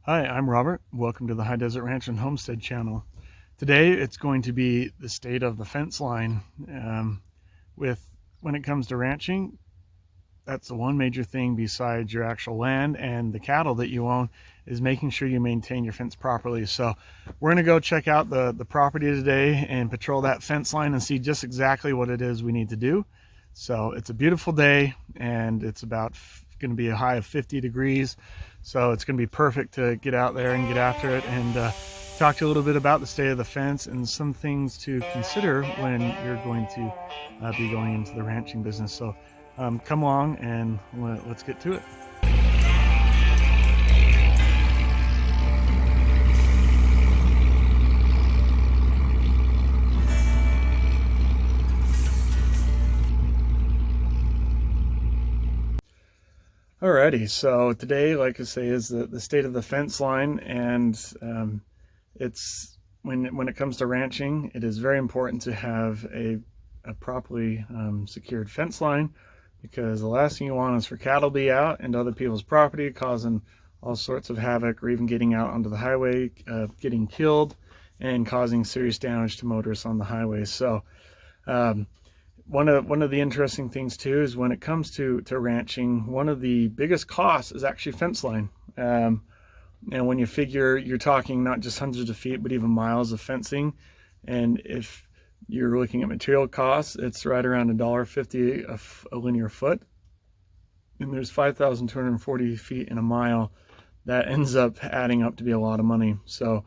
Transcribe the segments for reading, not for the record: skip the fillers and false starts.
Hi, I'm Robert. Welcome to the High Desert Ranch and Homestead channel. Today it's going to be the state of the fence line. When it comes to ranching, that's the one major thing besides your actual land and the cattle that you own is making sure you maintain your fence properly. So we're going to go check out the property today and patrol that fence line and see just exactly what it is we need to do. So it's a beautiful day and it's about going to be a high of 50 degrees. So it's going to be perfect to get out there and get after it and talk to you a little bit about the state of the fence and some things to consider when you're going to be going into the ranching business. So come along and let's get to it. Alrighty, so today, like I say, is the state of the fence line, and it's when it comes to ranching, it is very important to have a properly secured fence line, because the last thing you want is for cattle to be out into other people's property, causing all sorts of havoc, or even getting out onto the highway, getting killed, and causing serious damage to motorists on the highway. So one of the interesting things too is when it comes to ranching, one of the biggest costs is actually fence line. And when you figure, you're talking not just hundreds of feet, but even miles of fencing. And if you're looking at material costs, it's right around $1.50 a linear foot. And there's 5,240 feet in a mile. That ends up adding up to be a lot of money. So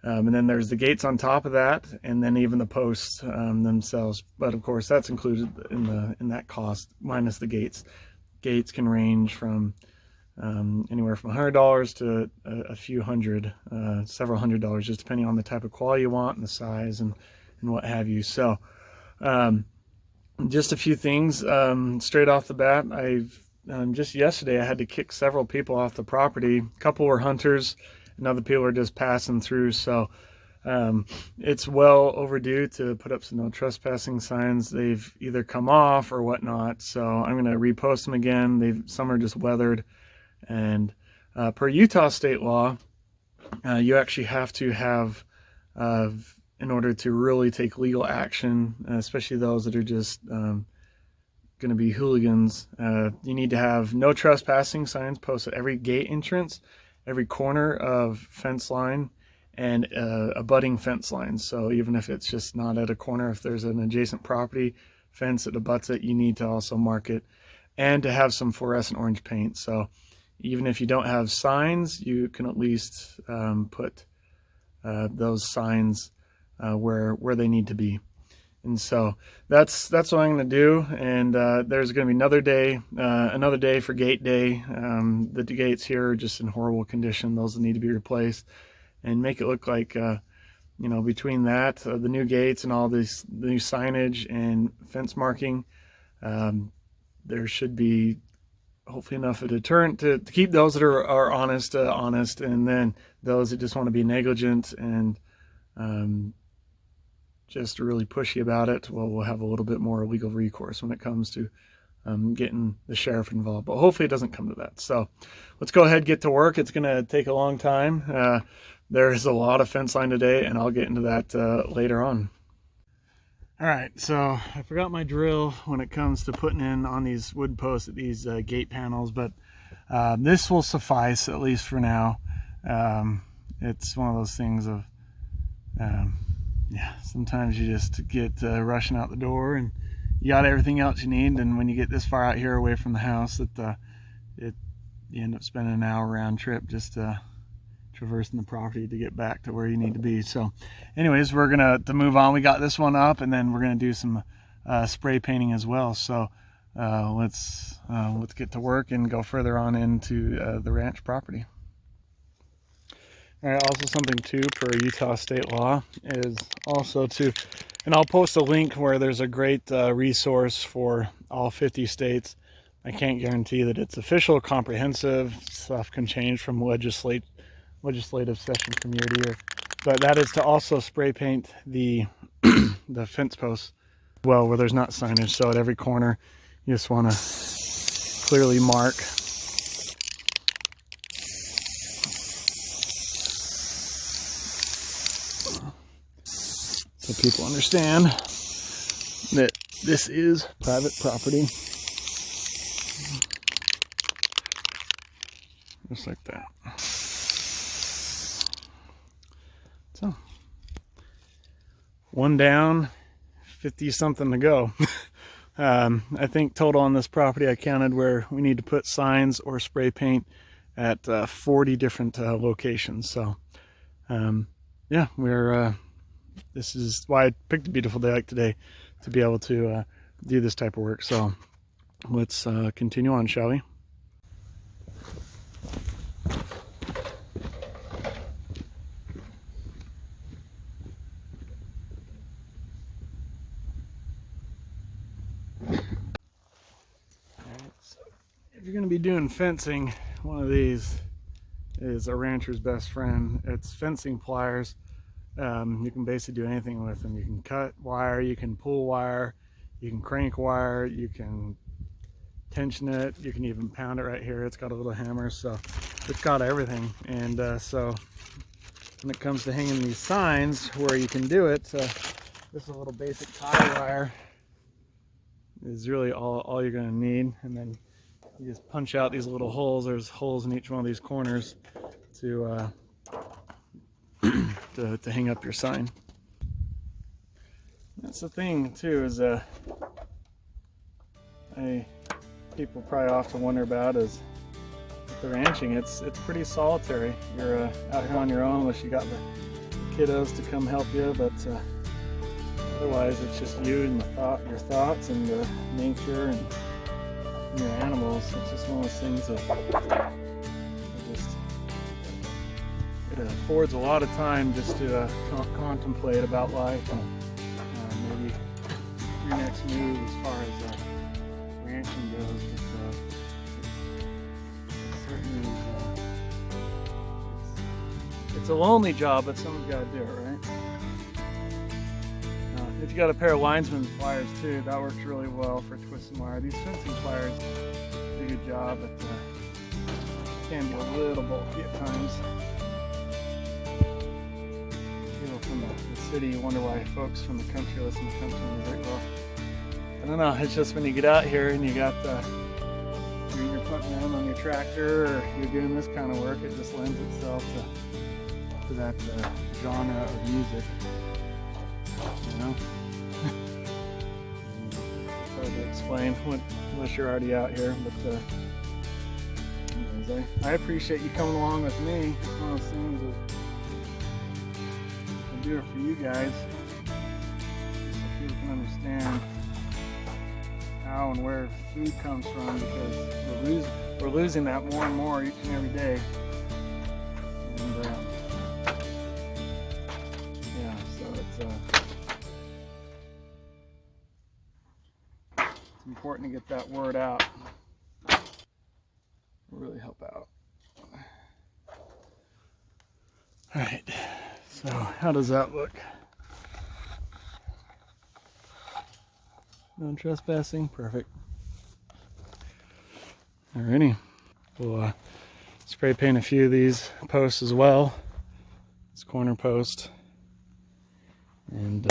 and then there's the gates on top of that, and then even the posts themselves. But of course, that's included in that cost minus the gates. Gates can range from anywhere from $100 to a few hundred, several $100s, just depending on the type of quality you want and the size and what have you. So just a few things straight off the bat. Just yesterday I had to kick several people off the property. A couple were hunters and other people are just passing through. So it's well overdue to put up some no trespassing signs. They've either come off or whatnot, so I'm going to repost them again. Some are just weathered, and per Utah state law, you actually have to have, in order to really take legal action, especially those that are just going to be hooligans, you need to have no trespassing signs posted at every gate entrance, every corner of fence line, and abutting fence lines. So even if it's just not at a corner, if there's an adjacent property fence that abuts it, you need to also mark it, and to have some fluorescent orange paint. So even if you don't have signs, you can at least put those signs where they need to be. And so that's what I'm going to do. And there's going to be another day for gate day. The gates here are just in horrible condition. Those need to be replaced and make it look like, between that, the new gates and all this the new signage and fence marking, there should be hopefully enough of a deterrent to keep those that are honest, and then those that just want to be negligent and just really pushy about it, well, we'll have a little bit more legal recourse when it comes to getting the sheriff involved. But hopefully it doesn't come to that. So let's go ahead and get to work. It's going to take a long time. There's a lot of fence line today, and I'll get into that later on. All right, so I forgot my drill when it comes to putting in on these wood posts at these gate panels, but this will suffice, at least for now. It's one of those things of yeah, sometimes you just get rushing out the door and you got everything else you need, and when you get this far out here away from the house, you end up spending an hour round trip just traversing the property to get back to where you need to be. So anyways, we're gonna move on. We got this one up, and then we're gonna do some spray painting as well. So let's get to work and go further on into the ranch property. All right, also something too per Utah state law is also and I'll post a link where there's a great resource for all 50 states. I can't guarantee that it's official, comprehensive. Stuff can change from legislative session from year to year. But that is to also spray paint the the fence posts well where there's not signage. So at every corner, you just want to clearly mark so people understand that this is private property. Just like that. So, one down, 50 something to go. I think total on this property I counted where we need to put signs or spray paint at 40 different locations. So yeah, this is why I picked a beautiful day like today to be able to do this type of work. So let's continue on, shall we? If you're going to be doing fencing, one of these is a rancher's best friend. It's fencing pliers. You can basically do anything with them. You can cut wire, you can pull wire, you can crank wire, you can tension it, you can even pound it right here. It's got a little hammer, so it's got everything. And so when it comes to hanging these signs where you can do it, this is a little basic tie wire is really all you're going to need. And then you just punch out these little holes. There's holes in each one of these corners to to hang up your sign. That's the thing too, is people probably often wonder about is with the ranching, it's pretty solitary. You're out here on your own unless you got the kiddos to come help you, but otherwise it's just you and your thoughts and the nature and your animals. It's just one of those things that it affords a lot of time just to contemplate about life and maybe your next move as far as ranching goes. Certainly it's a lonely job, but someone's got to do it, right? If you got a pair of linesman pliers too, that works really well for twisting wire. These fencing pliers do a good job, but can be a little bulky at times. People from the city wonder why folks from the country listen to country music. Well, I don't know, it's just when you get out here and you got you're putting down on your tractor or you're doing this kind of work, it just lends itself to that genre of music. You know? It's hard to explain unless you're already out here, but anyways, I appreciate you coming along with me. It's one of those things that I do it for you guys, so people can understand how and where food comes from, because we're losing that more and more each and every day. And yeah, so it's important to get that word out. It'll really help out. Alright, so how does that look? No trespassing? Perfect. Alrighty. We'll spray paint a few of these posts as well. This corner post. And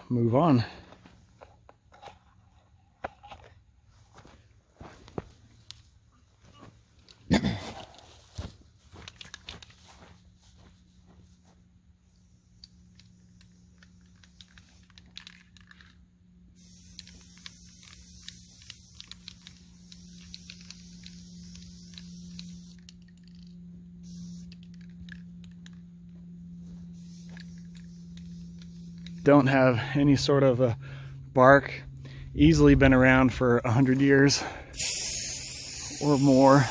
move on. Don't have any sort of a bark, easily been around for 100 years or more.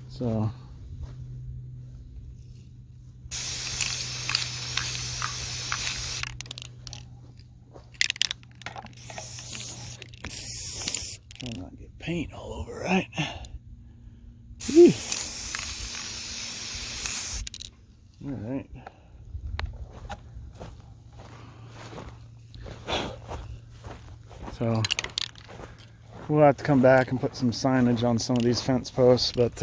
So try not to get paint all over, right? Whew. All right. So we'll have to come back and put some signage on some of these fence posts, but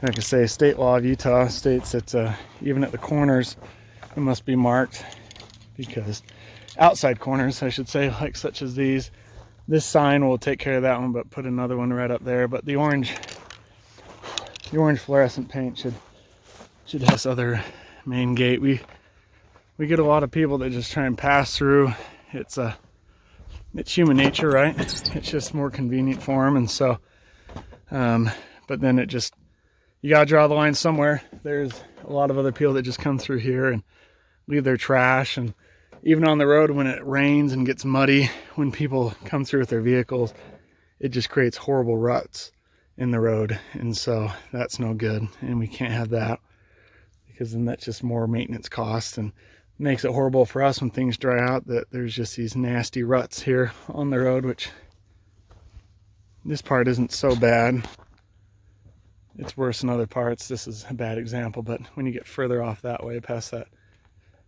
like I say, state law of Utah states that even at the corners, it must be marked, because outside corners, I should say, like such as these, this sign will take care of that one, but put another one right up there. But the orange fluorescent paint should have this other main gate. We get a lot of people that just try and pass through. It's human nature, right? It's just more convenient for them, and so but then you gotta draw the line somewhere. There's a lot of other people that just come through here and leave their trash, and even on the road when it rains and gets muddy, when people come through with their vehicles, it just creates horrible ruts in the road, and so that's no good, and we can't have that, because then that's just more maintenance costs and makes it horrible for us when things dry out, that there's just these nasty ruts here on the road, which this part isn't so bad. It's worse in other parts. This is a bad example, but when you get further off that way past that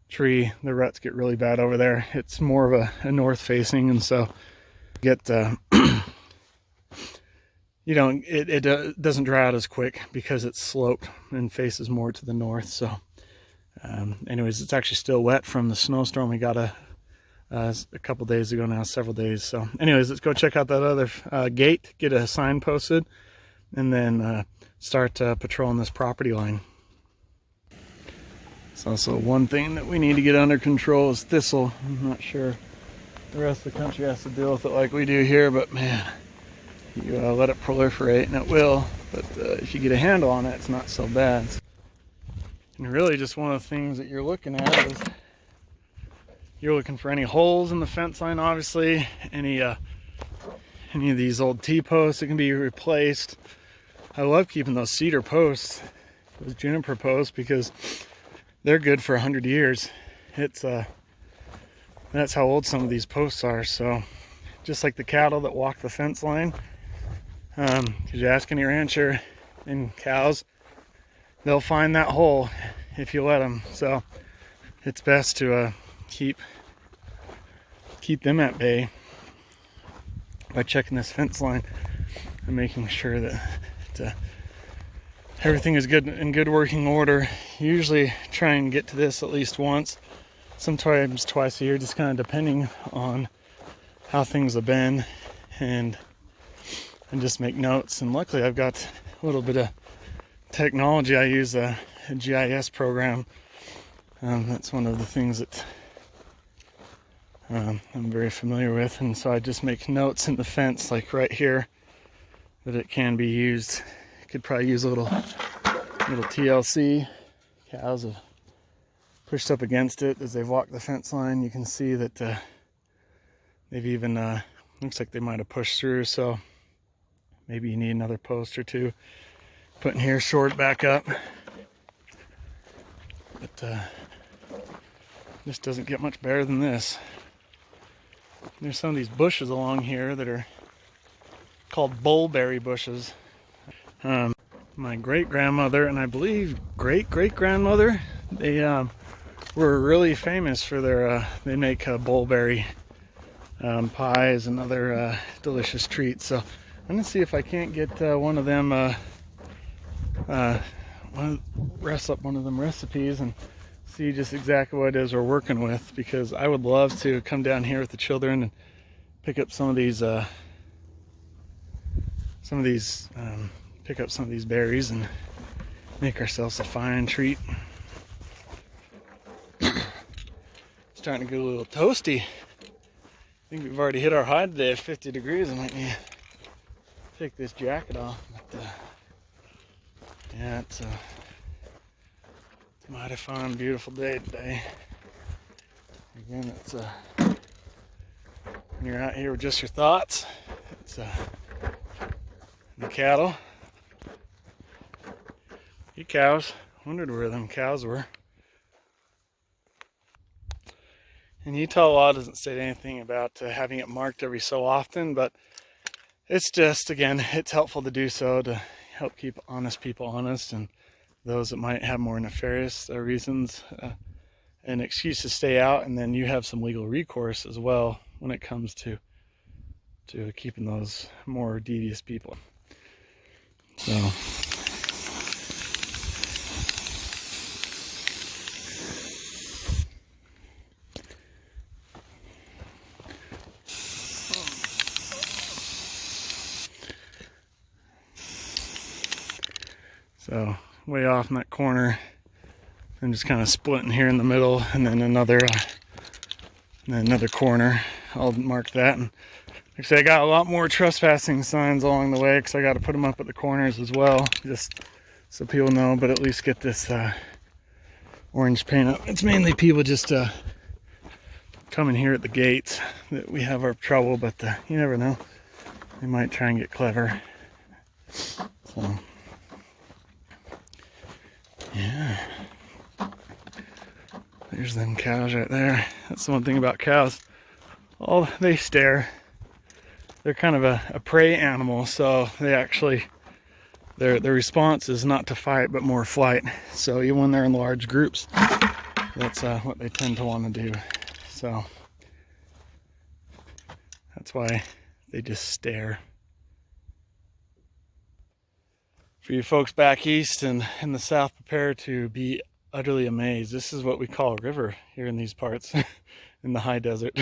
tree, the ruts get really bad over there. It's more of a north facing, and so get it doesn't dry out as quick because it's sloped and faces more to the north. So anyways, it's actually still wet from the snowstorm we got a couple days ago now, several days. So anyways, let's go check out that other gate, get a sign posted, and then start patrolling this property line. It's also one thing that we need to get under control is thistle. I'm not sure the rest of the country has to deal with it like we do here, but man, you let it proliferate, and it will, but if you get a handle on it, it's not so bad. And really just one of the things that you're looking at is you're looking for any holes in the fence line, obviously, any of these old T-posts that can be replaced. I love keeping those cedar posts, those juniper posts, because they're good for 100 years. It's that's how old some of these posts are. So just like the cattle that walk the fence line, because you ask any rancher and cows, they'll find that hole if you let them. So it's best to keep them at bay by checking this fence line and making sure that everything is in good working order. Usually try and get to this at least once, sometimes twice a year, just kind of depending on how things have been, and just make notes. And luckily I've got a little bit of technology. I use a GIS program. That's one of the things that I'm very familiar with, and so I just make notes in the fence, like right here, that it can be used. Could probably use a little TLC. Cows have pushed up against it as they've walked the fence line. You can see that they've even looks like they might have pushed through, so maybe you need another post or two put in here, short back up. But this doesn't get much better than this. There's some of these bushes along here that are called bullberry bushes. My great-grandmother and I believe great-great-grandmother, they were really famous for their they make bullberry pies and other delicious treats. So I'm gonna see if I can't get one of them rest up one of them recipes and see just exactly what it is we're working with, because I would love to come down here with the children and pick up some of these berries and make ourselves a fine treat. Starting to get a little toasty. I think we've already hit our high today at 50 degrees. I might need to take this jacket off. But, yeah, it's a mighty fine, beautiful day today. Again, it's when you're out here with just your thoughts. It's the cattle. You cows. Wondered where them cows were. And Utah law doesn't state anything about having it marked every so often, but it's just, again, it's helpful to do so to help keep honest people honest, and those that might have more nefarious reasons an excuse to stay out, and then you have some legal recourse as well when it comes to keeping those more devious people. So So way off in that corner, and just kind of splitting here in the middle, and then another corner. I'll mark that. And like I say, I got a lot more trespassing signs along the way because I got to put them up at the corners as well, just so people know. But at least get this orange paint up. It's mainly people just coming here at the gates that we have our trouble, but you never know. They might try and get clever. So yeah, there's them cows right there. That's the one thing about cows. They stare. They're kind of a prey animal, so they actually, their response is not to fight, but more flight. So even when they're in large groups, that's what they tend to want to do. So that's why they just stare. For you folks back east and in the south, prepare to be utterly amazed. This is what we call a river here in these parts, in the high desert.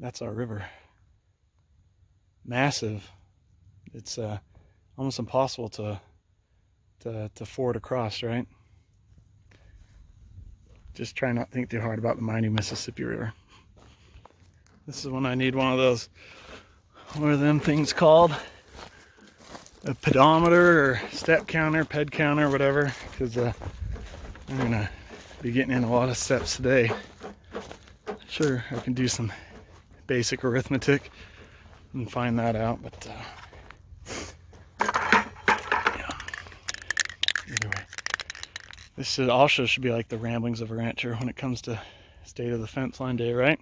That's our river. Massive. It's almost impossible to ford across, right? Just try not to think too hard about the mighty Mississippi River. This is when I need one of those, what are them things called? A pedometer or step counter, ped counter, whatever, because I'm gonna be getting in a lot of steps today. Sure, I can do some basic arithmetic and find that out, but yeah. Anyway, this also should be like the ramblings of a rancher when it comes to state of the fence line day, right?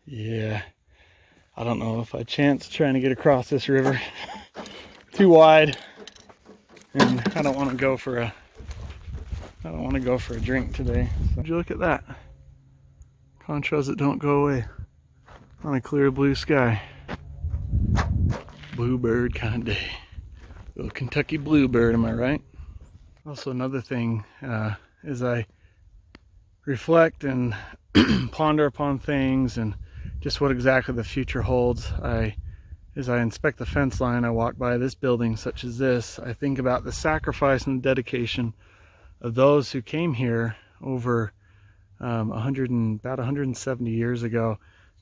Yeah, I don't know if I chance trying to get across this river. Too wide, and I don't want to go for a drink today. So, would you look at that? Contrails that don't go away on a clear blue sky. Bluebird kind of day. Little Kentucky bluebird, am I right? Also, another thing, as I reflect and ponder upon things and just what exactly the future holds, as I inspect the fence line, I walk by this building such as this, I think about the sacrifice and dedication of those who came here over about 170 years ago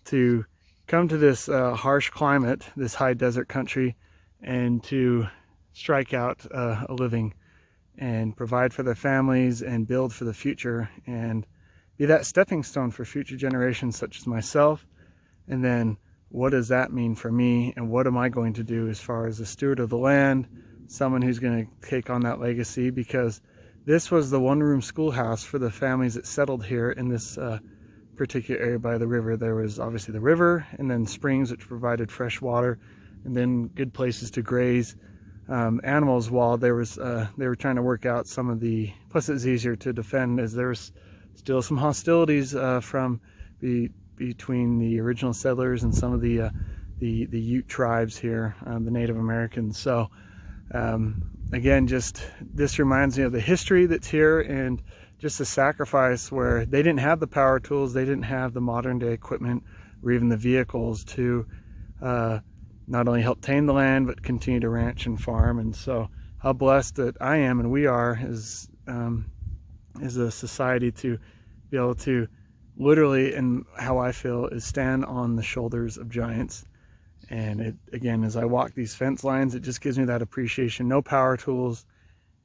to come to this harsh climate, this high desert country, and to strike out a living and provide for their families and build for the future and be that stepping stone for future generations such as myself. And then what does that mean for me, and what am I going to do as far as a steward of the land, someone who's going to take on that legacy? Because this was the one-room schoolhouse for the families that settled here in this particular area by the river. There was obviously the river, and then springs which provided fresh water, and then good places to graze animals while they were trying to work out some of the, plus it's easier to defend as there was still some hostilities from between the original settlers and some of the Ute tribes here, the Native Americans. So again, just this reminds me of the history that's here and just the sacrifice where they didn't have the power tools, they didn't have the modern day equipment or even the vehicles to not only help tame the land but continue to ranch and farm. And so how blessed that I am and we are as a society to be able to literally, and how I feel, is stand on the shoulders of giants. And it, again, as I walk these fence lines, it just gives me that appreciation. No power tools.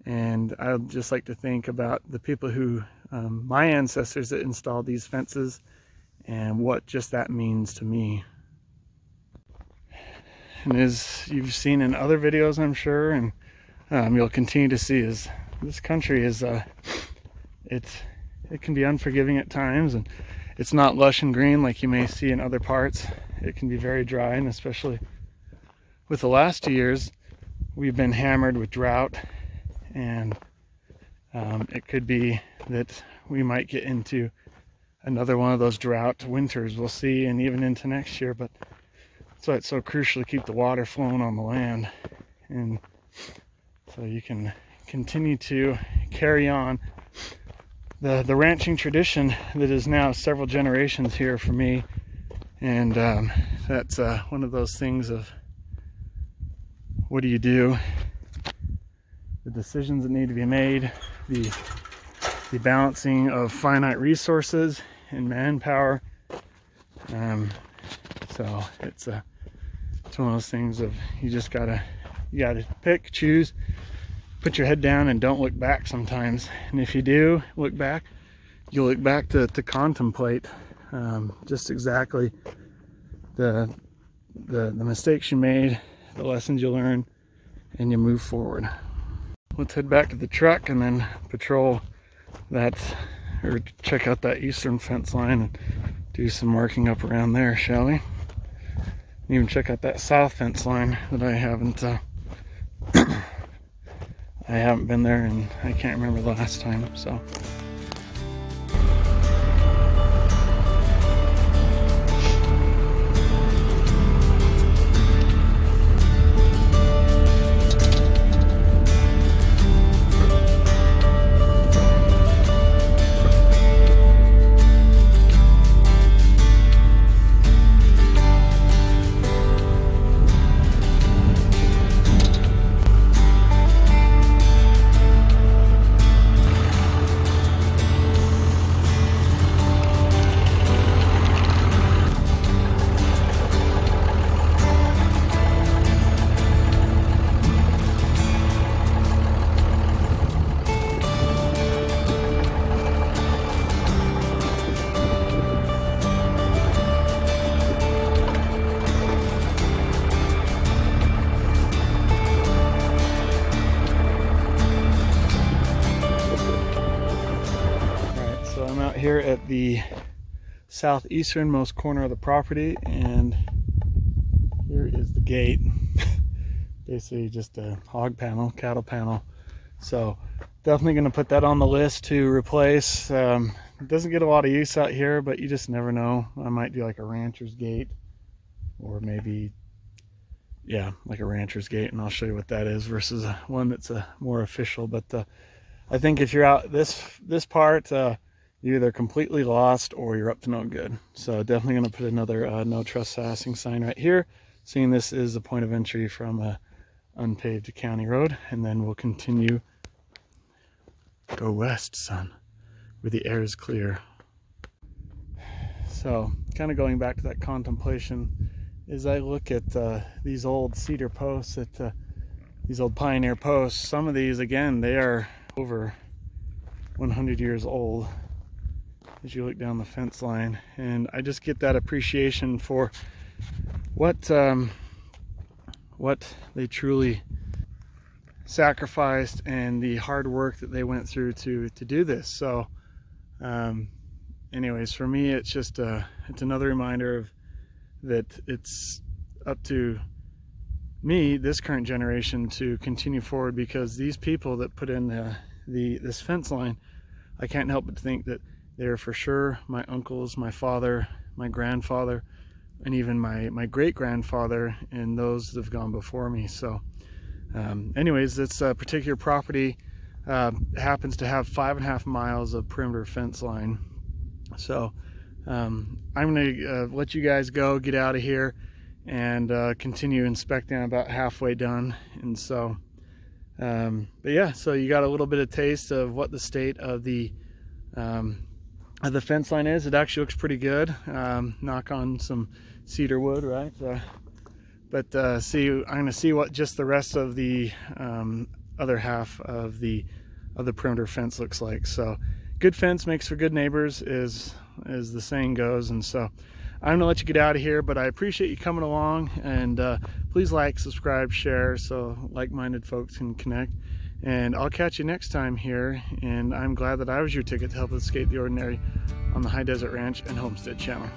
And I'd just like to think about the people who, my ancestors that installed these fences, and what just that means to me. And as you've seen in other videos, I'm sure, and you'll continue to see, is this country is, it can be unforgiving at times, and it's not lush and green like you may see in other parts. It can be very dry, and especially with the last 2 years, we've been hammered with drought, and it could be that we might get into another one of those drought winters. We'll see, and even into next year. But that's why it's so crucial to keep the water flowing on the land, and so you can continue to carry on the ranching tradition that is now several generations here for me. And that's one of those things of what do you do, the decisions that need to be made, the balancing of finite resources and manpower. So it's one of those things of you gotta pick, choose, put your head down, and don't look back sometimes. And if you do look back, you'll look back to contemplate just exactly the mistakes you made, the lessons you learn, and you move forward. Let's head back to the truck and then patrol that, or check out that eastern fence line and do some marking up around there, shall we? And even check out that south fence line that I haven't been there, and I can't remember the last time. So here at the southeasternmost corner of the property, and here is the gate. Basically just a hog panel, cattle panel. So definitely going to put that on the list to replace. It doesn't get a lot of use out here, but you just never know. I might do like a rancher's gate, or maybe, yeah, like a rancher's gate, and I'll show you what that is versus one that's more official. But I think if you're out this part, you're either completely lost or you're up to no good. So definitely going to put another no trespassing sign right here, seeing this is the point of entry from a unpaved county road. And then we'll continue, go west, son, where the air is clear. So kind of going back to that contemplation, as I look at these old cedar posts, these old pioneer posts, some of these, again, they are over 100 years old as you look down the fence line. And I just get that appreciation for what they truly sacrificed and the hard work that they went through to do this. So anyways, for me, it's just it's another reminder of that it's up to me, this current generation, to continue forward, because these people that put in this fence line, I can't help but think that they're for sure my uncles, my father, my grandfather, and even my great-grandfather, and those that have gone before me. So anyways, this particular property happens to have 5.5 miles of perimeter fence line. So I'm gonna let you guys go, get out of here, and continue inspecting. I'm about halfway done. And so but yeah, so you got a little bit of taste of what the state of the fence line is. It actually looks pretty good. Knock on some cedar wood, right? But see, I'm going to see what just the rest of the other half of the perimeter fence looks like. So good fence makes for good neighbors, as the saying goes. And so I'm going to let you get out of here, but I appreciate you coming along, and please like, subscribe, share, so like-minded folks can connect. And I'll catch you next time here, and I'm glad that I was your ticket to help escape the ordinary on the High Desert Ranch and Homestead channel.